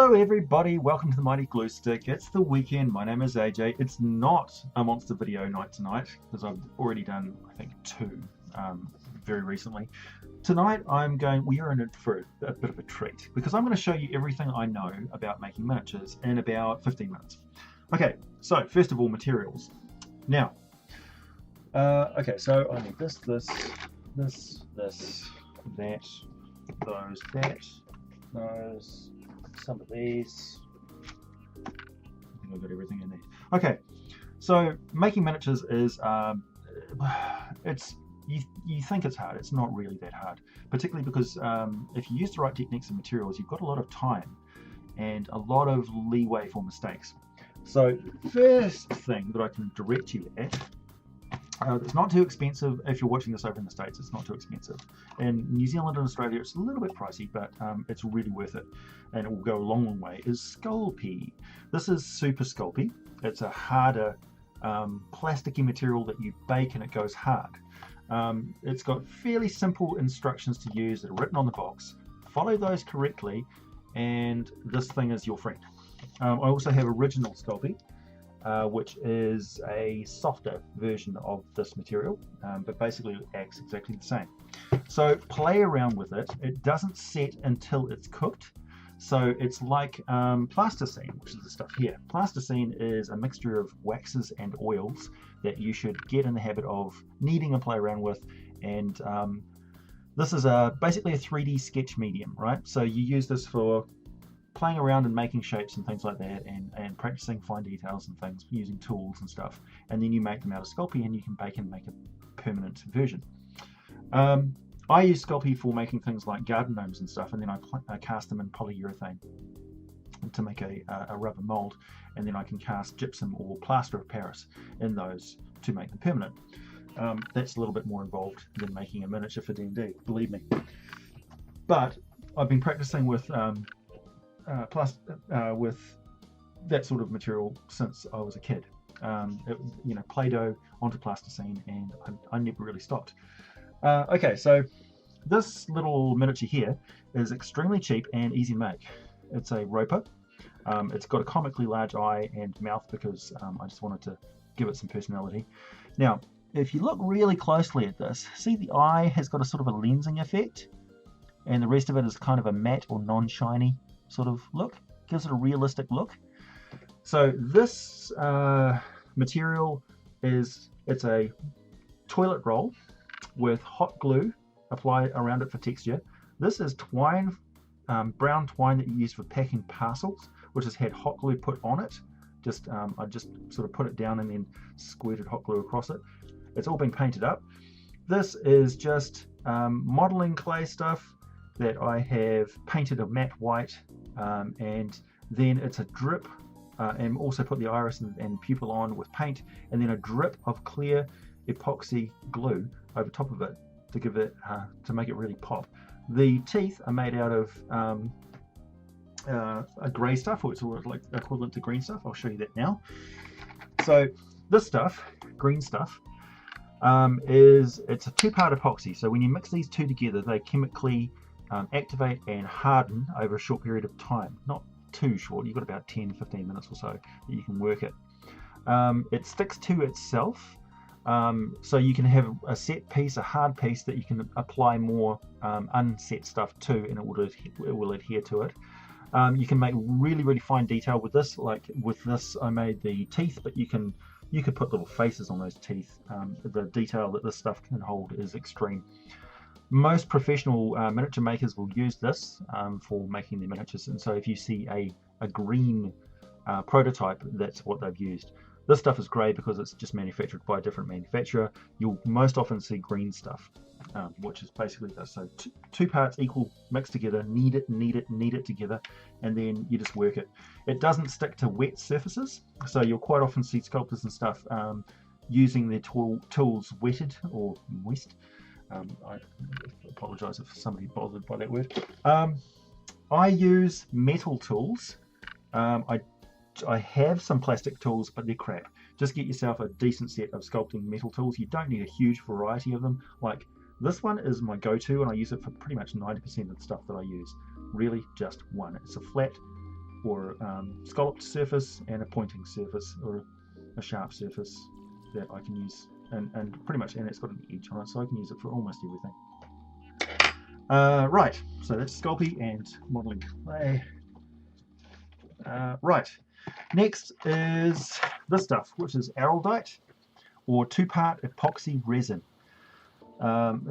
Hello everybody, welcome to the Mighty Glue Stick. It's the weekend, my name is AJ. It's not a monster video night tonight, because I've already done, I think, two very recently. Tonight we are in for a bit of a treat, because I'm going to show you everything I know about making miniatures in about 15 minutes. Okay, so first of all, materials. Now, okay, so I need this, that, those, some of these. I think I've got everything in there. Okay, so making miniatures is you think it's hard. It's not really that hard, particularly because if you use the right techniques and materials, you've got a lot of time and a lot of leeway for mistakes. So first thing that I can direct you at, it's not too expensive. If you're watching this over in the States, it's not too expensive. In New Zealand and Australia, it's a little bit pricey, but it's really worth it, and it will go a long way, is Sculpey. This is Super Sculpey. It's a harder plasticky material that you bake and it goes hard. It's got fairly simple instructions to use that are written on the box. Follow those correctly, and this thing is your friend. I also have Original Sculpey, which is a softer version of this material, but basically it acts exactly the same. So play around with it. It doesn't set until it's cooked. So it's like plasticine, which is the stuff here. Plasticine is a mixture of waxes and oils that you should get in the habit of needing to play around with. And this is basically a 3D sketch medium, right? So you use this for playing around and making shapes and things like that, and practicing fine details and things using tools and stuff, and then you make them out of Sculpey and you can bake and make a permanent version. I use Sculpey for making things like garden gnomes and stuff, and then I cast them in polyurethane to make a rubber mold, and then I can cast gypsum or plaster of Paris in those to make them permanent. That's a little bit more involved than making a miniature for D&D, believe me. But I've been practicing with with that sort of material since I was a kid. Play-Doh onto plasticine, and I never really stopped. Okay, so this little miniature here is extremely cheap and easy to make. It's a roper. It's got a comically large eye and mouth because I just wanted to give it some personality. Now, if you look really closely at this, see the eye has got a sort of a lensing effect, and the rest of it is kind of a matte or non-shiny sort of look. Gives it a realistic look. So this material it's a toilet roll with hot glue applied around it for texture. This is twine, brown twine that you use for packing parcels, which has had hot glue put on it. I just sort of put it down and then squirted hot glue across it. It's all been painted up. This is just modeling clay stuff that I have painted a matte white, and then it's a drip, and also put the iris and pupil on with paint, and then a drip of clear epoxy glue over top of it to give it to make it really pop. The teeth are made out of a grey stuff, or it's like equivalent to green stuff. I'll show you that now. So this stuff, green stuff, it's a two-part epoxy. So when you mix these two together, they chemically activate and harden over a short period of time. Not too short, you've got about 10-15 minutes or so that you can work it. It sticks to itself, so you can have a set piece, a hard piece that you can apply more unset stuff to, and it will adhere to it. You can make really, really fine detail with this. Like with this, I made the teeth, but you could put little faces on those teeth. The detail that this stuff can hold is extreme. Most professional miniature makers will use this for making their miniatures, and so if you see a green prototype, that's what they've used. This stuff is grey because it's just manufactured by a different manufacturer. You'll most often see green stuff, which is basically this. So two parts equal, mixed together, knead it together, and then you just work it. It doesn't stick to wet surfaces, so you'll quite often see sculptors and stuff using their tools wetted or moist. I apologise if somebody bothered by that word. I use metal tools. I have some plastic tools, but they're crap. Just get yourself a decent set of sculpting metal tools. You don't need a huge variety of them. Like this one is my go-to, and I use it for pretty much 90% of the stuff that I use. Really just one. It's a flat or scalloped surface and a pointing surface or a sharp surface that I can use, and pretty much, and it's got an edge on it, so I can use it for almost everything. Right, so that's Sculpey and modeling clay. Right, next is this stuff, which is araldite, or 2-part epoxy resin.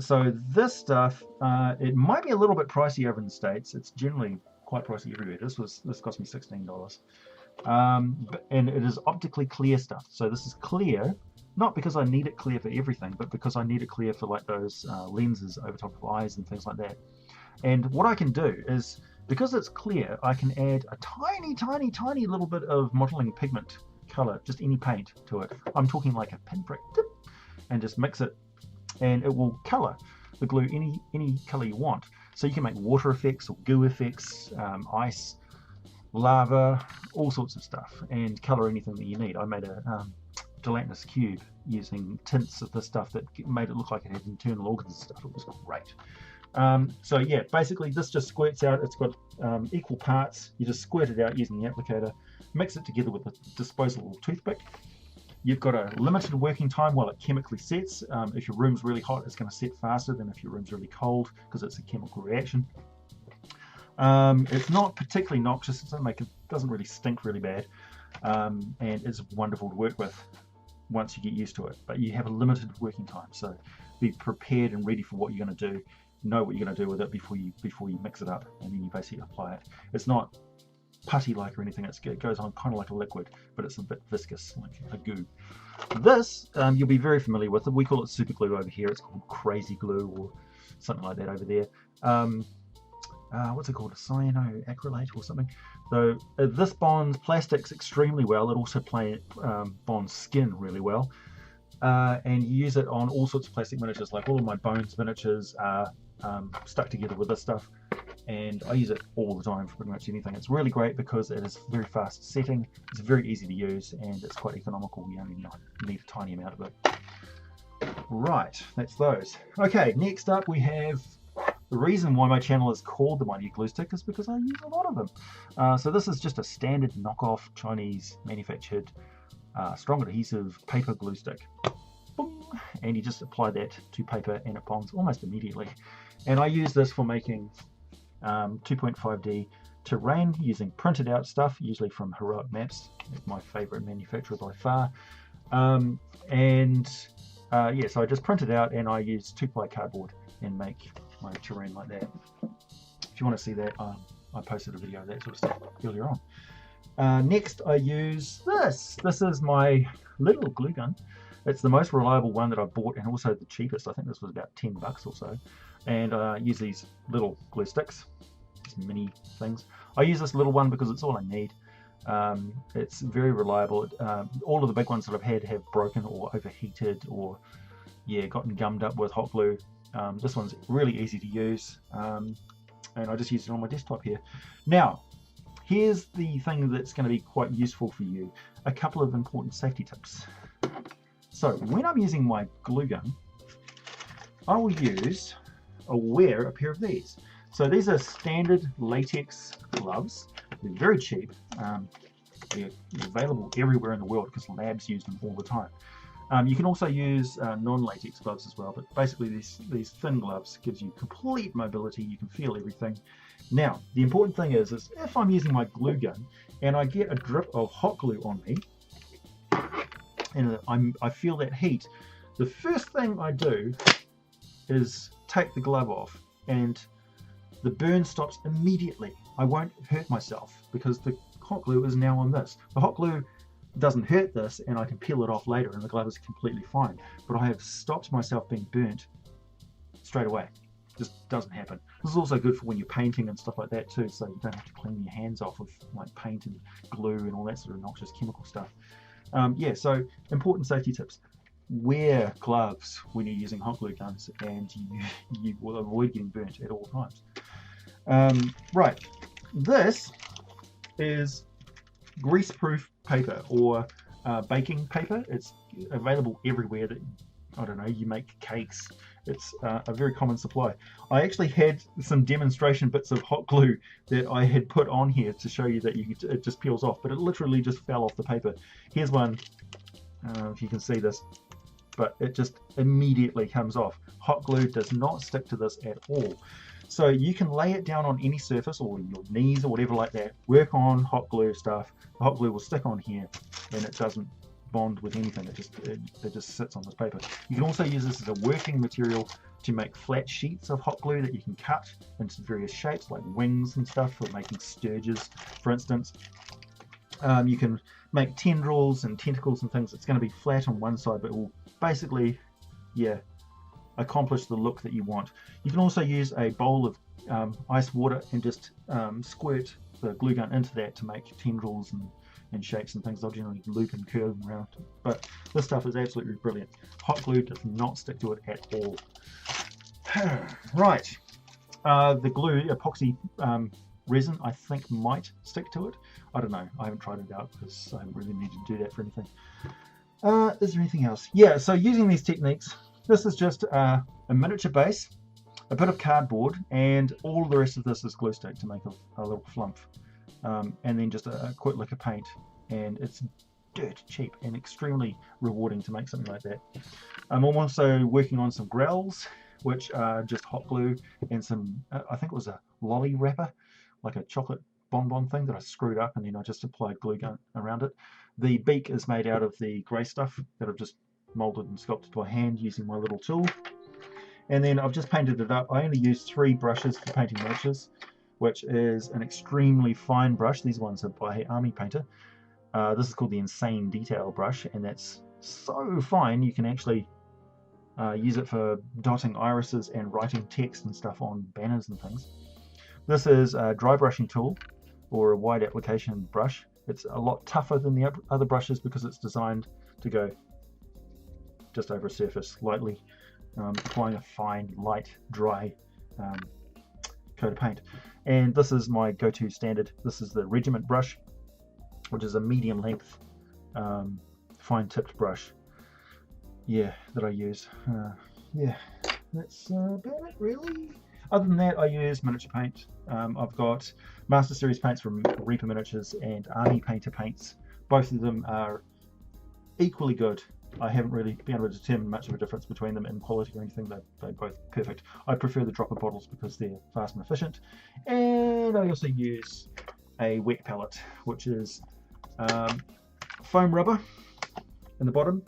So this stuff, it might be a little bit pricey over in the States. It's generally quite pricey everywhere. This cost me $16. And it is optically clear stuff. So this is clear, not because I need it clear for everything, but because I need it clear for like those lenses over top of eyes and things like that. And what I can do is, because it's clear, I can add a tiny little bit of modeling pigment color, just any paint to it. I'm talking like a pinprick tip, and just mix it, and it will color the glue any color you want. So you can make water effects or goo effects, ice, lava, all sorts of stuff, and color anything that you need. I made a gelatinous cube using tints of the stuff that made it look like it had internal organs and stuff. It was great. So yeah, basically this just squirts out. It's got equal parts. You just squirt it out using the applicator, mix it together with a disposable toothpick. You've got a limited working time while it chemically sets. If your room's really hot, it's going to set faster than if your room's really cold, because it's a chemical reaction. It's not particularly noxious. It doesn't really stink really bad, and it's wonderful to work with once you get used to it. But you have a limited working time, so be prepared and ready for what you're going to do. Know what you're going to do with it before you mix it up, and then you basically apply it. It's not putty-like or anything. It goes on kind of like a liquid, but it's a bit viscous, like a goo. This you'll be very familiar with. We call it super glue over here. It's called crazy glue or something like that over there. What's it called? A cyanoacrylate or something. So this bonds plastics extremely well. It also bonds skin really well. And you use it on all sorts of plastic miniatures. Like all of my bones miniatures are stuck together with this stuff, and I use it all the time for pretty much anything. It's really great because it is very fast setting, it's very easy to use, and it's quite economical. You only need a tiny amount of it. Right, that's those. Okay, next up we have the reason why my channel is called The Mighty Glue Stick is because I use a lot of them. So this is just a standard knockoff Chinese manufactured strong adhesive paper glue stick. Boom. And you just apply that to paper and it bonds almost immediately. And I use this for making 2.5D terrain using printed out stuff, usually from Heroic Maps. It's my favorite manufacturer by far. Yeah, so I just print it out and I use 2-ply cardboard and make my terrain like that. If you want to see that, I posted a video of that sort of stuff earlier on. Next I use this. This is my little glue gun. It's the most reliable one that I've bought, and also the cheapest. I think this was about $10 or so. And I use these little glue sticks, these mini things. I use this little one because it's all I need. It's very reliable. All of the big ones that I've had have broken or overheated or gotten gummed up with hot glue. This one's really easy to use, and I just use it on my desktop here. Now, here's the thing that's going to be quite useful for you. A couple of important safety tips. So when I'm using my glue gun, I will wear a pair of these. So these are standard latex gloves. They're very cheap. They're available everywhere in the world because labs use them all the time. You can also use non-latex gloves as well, but basically these thin gloves gives you complete mobility. You can feel everything. Now, the important thing is if I'm using my glue gun and I get a drip of hot glue on me, and I feel that heat, the first thing I do is take the glove off, and the burn stops immediately. I won't hurt myself because the hot glue is now on this. The hot glue doesn't hurt this, and I can peel it off later and the glove is completely fine, but I have stopped myself being burnt straight away. It just doesn't happen. This is also good for when you're painting and stuff like that too, so you don't have to clean your hands off of like paint and glue and all that sort of noxious chemical stuff. So important safety tips. Wear gloves when you're using hot glue guns, and you will avoid getting burnt at all times. Right, this is grease-proof paper or baking paper. It's available everywhere I don't know, you make cakes. It's a very common supply. I actually had some demonstration bits of hot glue that I had put on here to show you that it just peels off, but it literally just fell off the paper. Here's one, if you can see this, but it just immediately comes off. Hot glue does not stick to this at all. So you can lay it down on any surface or your knees or whatever like that, work on hot glue stuff. The hot glue will stick on here and it doesn't bond with anything. It just sits on this paper. You can also use this as a working material to make flat sheets of hot glue that you can cut into various shapes, like wings and stuff for making sturges, for instance. You can make tendrils and tentacles and things. It's going to be flat on one side, but it will basically, yeah, accomplish the look that you want. You can also use a bowl of ice water and just squirt the glue gun into that to make tendrils and shapes and things. They'll generally loop and curve around. But this stuff is absolutely brilliant. Hot glue does not stick to it at all. Right. The glue, epoxy resin, I think might stick to it. I don't know. I haven't tried it out because I haven't really needed to do that for anything. Is there anything else? Yeah, so using these techniques, this is just a miniature base, a bit of cardboard, and all the rest of this is glue stick to make a little flump. And then just a quick lick of paint, and it's dirt cheap and extremely rewarding to make something like that. I'm also working on some growls, which are just hot glue and some, I think it was a lolly wrapper, like a chocolate bonbon thing that I screwed up, and then I just applied glue gun around it. The beak is made out of the grey stuff that I've just molded and sculpted by hand using my little tool. And then I've just painted it up. I only used 3 brushes for painting miniatures, which is an extremely fine brush. These ones are by Army Painter. This is called the Insane Detail brush, and that's so fine you can actually use it for dotting irises and writing text and stuff on banners and things. This is a dry brushing tool, or a wide application brush. It's a lot tougher than the other brushes because it's designed to go just over a surface lightly, applying a fine, light, dry coat of paint. And this is my go-to standard. This is the Regiment brush, which is a medium length, fine tipped brush. Yeah, that I use. Yeah, that's about it really. Other than that, I use miniature paint. I've got Master Series paints from Reaper Miniatures and Army Painter paints. Both of them are equally good. I haven't really been able to determine much of a difference between them in quality or anything. They're both perfect. I prefer the dropper bottles because they're fast and efficient. And I also use a wet palette, which is foam rubber in the bottom,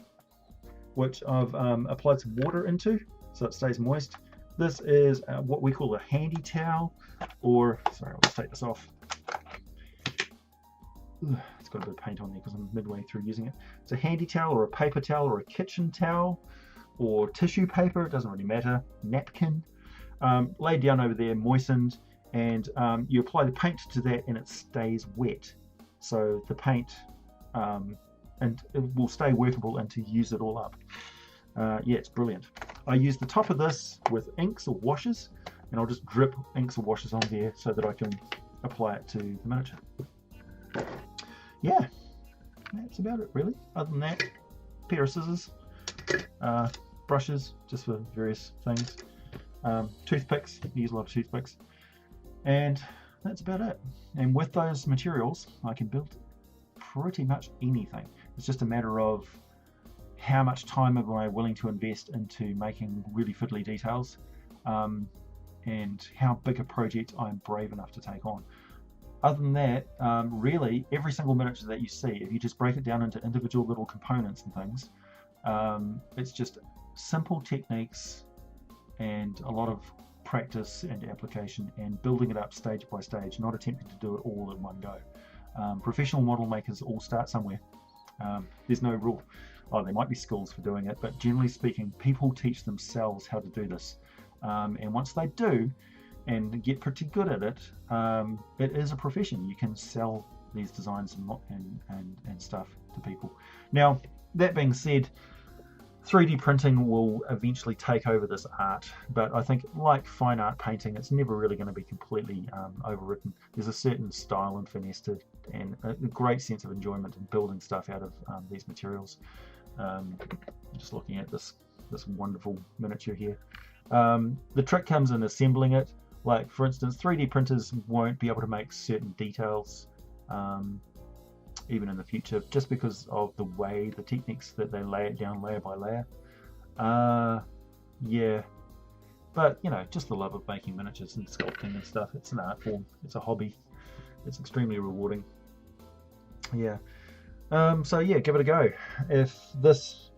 which I've applied some water into so it stays moist. This is what we call a handy towel, or, sorry, I'll just take this off. Ugh, it's got a bit of paint on there because I'm midway through using it. It's a handy towel or a paper towel or a kitchen towel or tissue paper, it doesn't really matter, napkin, laid down over there, moistened, and you apply the paint to that and it stays wet. So the paint, and it will stay workable until you use it all up. Yeah, it's brilliant. I use the top of this with inks or washes, and I'll just drip inks or washes on there so that I can apply it to the miniature. Yeah, that's about it really. Other than that, pair of scissors, brushes just for various things, toothpicks, you use a lot of toothpicks, and that's about it. And with those materials, I can build pretty much anything. It's just a matter of how much time am I willing to invest into making really fiddly details, and how big a project I'm brave enough to take on. Other than that, really, every single miniature that you see, if you just break it down into individual little components and things, it's just simple techniques and a lot of practice and application and building it up stage by stage, not attempting to do it all in one go. Professional model makers all start somewhere. There's no rule. Oh, there might be schools for doing it, but generally speaking, people teach themselves how to do this. And once they do and get pretty good at it, it is a profession. You can sell these designs and stuff to people. Now, that being said, 3D printing will eventually take over this art, but I think like fine art painting, it's never really going to be completely overwritten. There's a certain style and finesse to, and a great sense of enjoyment in building stuff out of these materials. Just looking at this this wonderful miniature here. The trick comes in assembling it. Like, for instance, 3D printers won't be able to make certain details even in the future, just because of the way, the techniques that they lay it down layer by layer. Yeah, but you know, just the love of making miniatures and sculpting and stuff. It's an art form, it's a hobby, it's extremely rewarding. Yeah. So yeah, give it a go. If this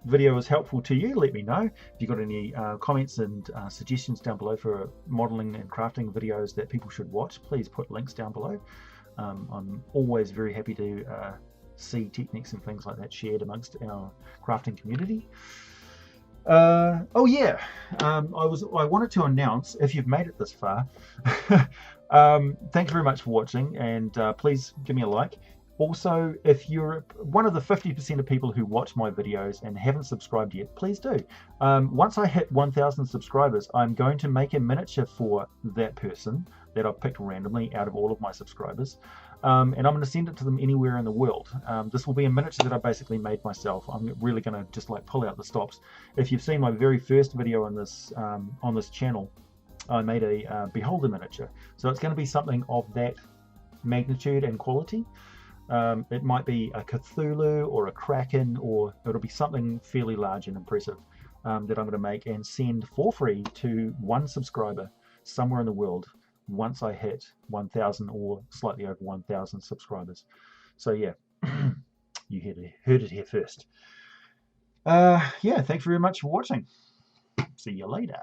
video is helpful to you, let me know. If you've got any comments and suggestions down below for modeling and crafting videos that people should watch, please put links down below. I'm always very happy to see techniques and things like that shared amongst our crafting community. Oh yeah, I wanted to announce, if you've made it this far, thanks very much for watching, and please give me a like. Also, if you're one of the 50% of people who watch my videos and haven't subscribed yet, please do. Once I hit 1,000 subscribers, I'm going to make a miniature for that person that I've picked randomly out of all of my subscribers. And I'm going to send it to them anywhere in the world. This will be a miniature that I basically made myself. I'm really going to just like pull out the stops. If you've seen my very first video on this channel, I made a beholder miniature. So it's going to be something of that magnitude and quality. It might be a Cthulhu or a Kraken, or it'll be something fairly large and impressive that I'm going to make and send for free to one subscriber somewhere in the world once I hit 1,000 or slightly over 1,000 subscribers. So yeah, you heard it here first. Yeah, thanks very much for watching. See you later.